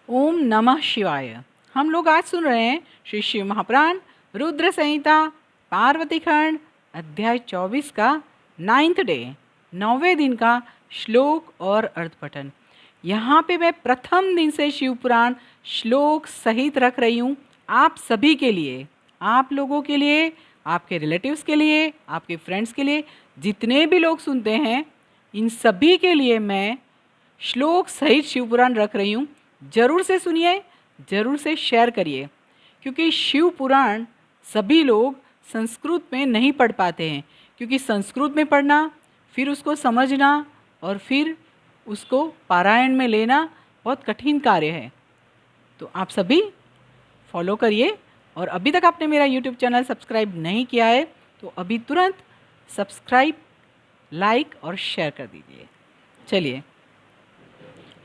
ओम नमः शिवाय। हम लोग आज सुन रहे हैं श्री शिव महापुराण रुद्र संहिता पार्वती खंड अध्याय 24 का 9th डे, 9वें दिन का श्लोक और अर्थ पठन। यहाँ पे मैं प्रथम दिन से शिव पुराण श्लोक सहित रख रही हूँ आप सभी के लिए, आप लोगों के लिए, आपके रिलेटिव्स के लिए, आपके फ्रेंड्स के लिए, जितने भी लोग सुनते हैं इन सभी के लिए मैं श्लोक सहित शिव पुराण रख रही हूँ। जरूर से सुनिए, जरूर से शेयर करिए, क्योंकि शिव पुराण सभी लोग संस्कृत में नहीं पढ़ पाते हैं, क्योंकि संस्कृत में पढ़ना, फिर उसको समझना और फिर उसको पारायण में लेना बहुत कठिन कार्य है। तो आप सभी फॉलो करिए, और अभी तक आपने मेरा यूट्यूब चैनल सब्सक्राइब नहीं किया है तो अभी तुरंत सब्सक्राइब, लाइक और शेयर कर दीजिए। चलिए,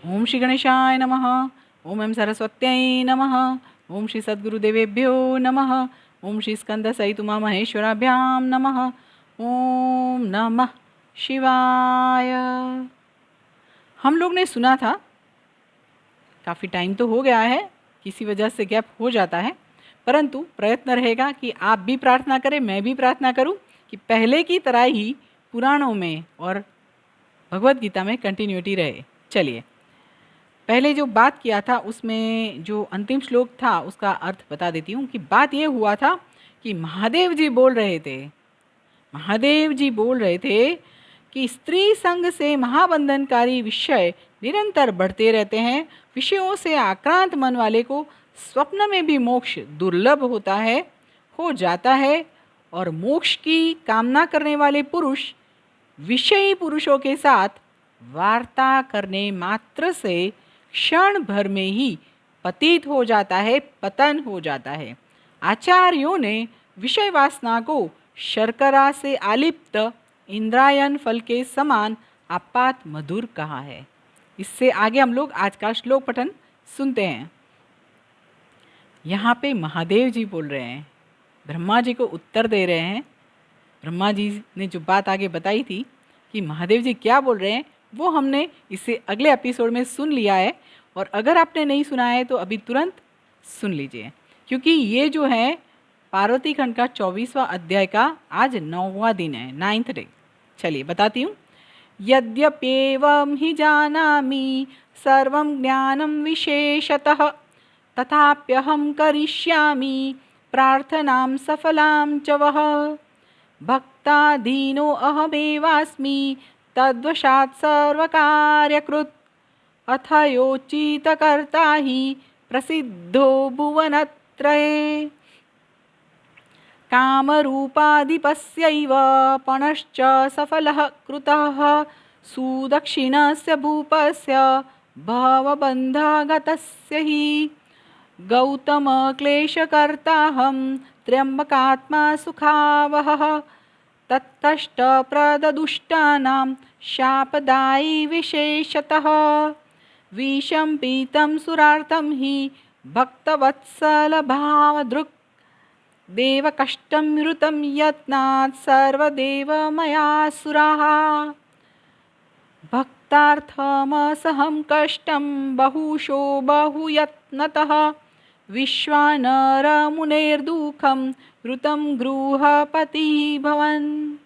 ओम श्री गणेशाय नमः, ओम एम सरस्वत्यै नमः, ओम श्री सद्गुरुदेवेभ्यो नमः, ओम श्री स्कंद सहित उमा महेश्वराभ्याम नमः, ओम नमः शिवाय। हम लोग ने सुना था, काफ़ी टाइम तो हो गया है, किसी वजह से गैप हो जाता है, परंतु प्रयत्न रहेगा कि आप भी प्रार्थना करें, मैं भी प्रार्थना करूं कि पहले की तरह ही पुराणों में और भगवत गीता में कंटिन्यूटी रहे। चलिए, पहले जो बात किया था उसमें जो अंतिम श्लोक था उसका अर्थ बता देती हूँ। कि बात ये हुआ था कि महादेव जी बोल रहे थे कि स्त्री संग से महाबंधनकारी विषय निरंतर बढ़ते रहते हैं। विषयों से आक्रांत मन वाले को स्वप्न में भी मोक्ष दुर्लभ हो जाता है, और मोक्ष की कामना करने वाले पुरुष विषयी पुरुषों के साथ वार्ता करने मात्र से क्षण भर में ही पतन हो जाता है। आचार्यों ने विषय वासना को शर्करा से आलिप्त इंद्रायण फल के समान आपात मधुर कहा है। इससे आगे हम लोग आज का श्लोक पठन सुनते हैं। यहाँ पे महादेव जी बोल रहे हैं, ब्रह्मा जी को उत्तर दे रहे हैं। ब्रह्मा जी ने जो बात आगे बताई थी कि महादेव जी क्या बोल रहे हैं, वो हमने इसे अगले एपिसोड में सुन लिया है, और अगर आपने नहीं सुना है तो अभी तुरंत सुन लीजिए, क्योंकि ये जो है पार्वती खंड का 24वां अध्याय का आज 9वां दिन है, 9th डे। चलिए बताती हूँ। यद्यप्येवं हि जानामि सर्वं ज्ञानं विशेषतः, तथाप्यहं करिष्यामि प्रार्थनां सफलां च वः। भक्ताधीनो अहमेवास्मि तद्वशात् सर्वकार्यकृत्, अथ योचितकर्ता हि प्रसिद्धो भुवनत्रये। कामरूपाधिपस्यैव पणश्च सफलः कृतः, सुदक्षिणस्य भूपस्य भवबन्धगतस्य हि। गौतम क्लेशकर्ताहं त्र्यम्बकात्मा सुखावहः, तत्कष्टप्रददुष्टानां शापदायी विशेषतः। विषं पीतं सुरार्थं हि भक्तवत्सलभावदृक्, देवकष्टं हृतं यत्नात् सर्वदेवमयासुराः। भक्तार्थमसहं कष्टं बहुशो बहुयत्नतः, विश्वानरमुनेर्दुःखं हृतं गृहपतिः भवन्।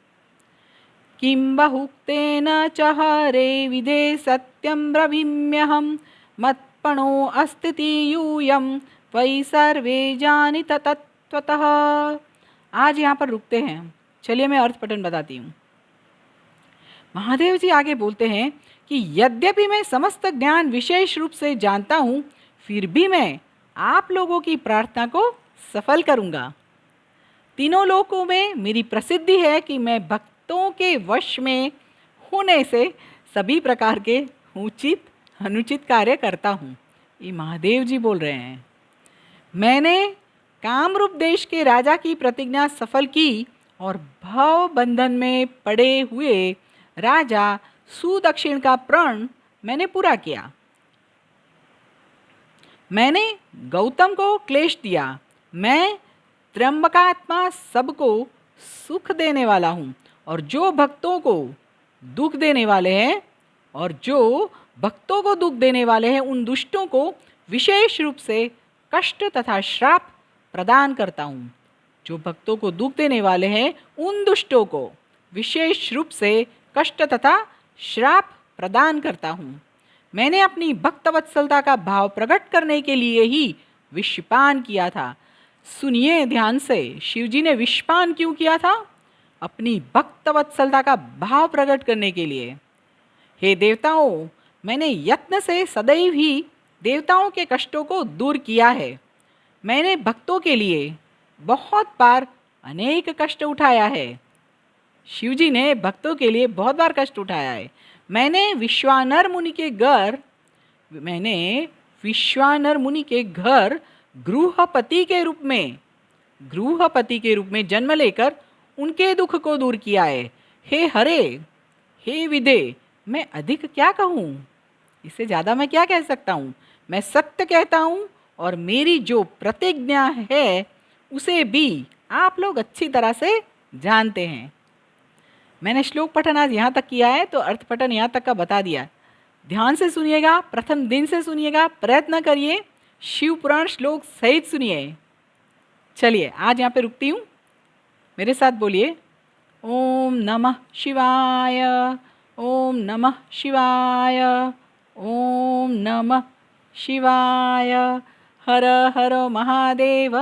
किं बहुक्तेन च हरे विधे सत्यं ब्रवीम्यहं, मत्पणो अस्ति यूयं वै सर्वे जानीत तत्त्वतः। आज यहाँ पर रुकते हैं। चलिए मैं अर्थ पठन बताती हूँ। महादेव जी आगे बोलते हैं कि यद्यपि मैं समस्त ज्ञान विशेष रूप से जानता हूँ, फिर भी मैं आप लोगों की प्रार्थना को सफल करूँगा। तीनों लोकों में मेरी प्रसिद्धि है कि मैं भक्तों के वश में होने से सभी प्रकार के उचित अनुचित कार्य करता हूँ। ये महादेव जी बोल रहे हैं। मैंने कामरूप देश के राजा की प्रतिज्ञा सफल की, और भव बंधन में पड़े हुए राजा सुदक्षिण का प्रण मैंने पूरा किया। मैंने गौतम को क्लेश दिया। मैं त्र्यंबकात्मा सबको सुख देने वाला हूँ, और जो भक्तों को दुख देने वाले हैं उन दुष्टों को विशेष रूप से कष्ट तथा श्राप प्रदान करता हूँ। जो भक्तों को दुख देने वाले हैं उन दुष्टों को विशेष रूप से कष्ट तथा श्राप प्रदान करता हूँ। मैंने अपनी भक्तवत्सलता का भाव प्रकट करने के लिए ही विषपान किया था। सुनिए ध्यान से, शिवजी ने विषपान क्यों किया था? अपनी भक्तवत्सलता का भाव प्रकट करने के लिए। हे देवताओं, मैंने यत्न से सदैव ही देवताओं के कष्टों को दूर किया है। मैंने भक्तों के लिए बहुत बार अनेक कष्ट उठाया है। शिवजी ने भक्तों के लिए बहुत बार कष्ट उठाया है। मैंने विश्वानर मुनि के घर गृहपति के रूप में जन्म लेकर उनके दुख को दूर किया है। हे हरे, हे विदे, मैं अधिक क्या कहूँ? इससे ज़्यादा मैं क्या कह सकता हूँ? मैं सत्य कहता हूँ और मेरी जो प्रतिज्ञा है उसे भी आप लोग अच्छी तरह से जानते हैं। मैंने श्लोक पठन आज यहाँ तक किया है, तो अर्थ पठन यहाँ तक का बता दिया। ध्यान से सुनिएगा, प्रथम दिन से सुनिएगा, प्रयत्न करिए, शिव पुराण श्लोक सहित सुनिए। चलिए आज यहाँ पे रुकती हूँ। मेरे साथ बोलिए, ओम नमः शिवाय, ओम नमः शिवाय, ओम नमः शिवाय, हर हर महादेव।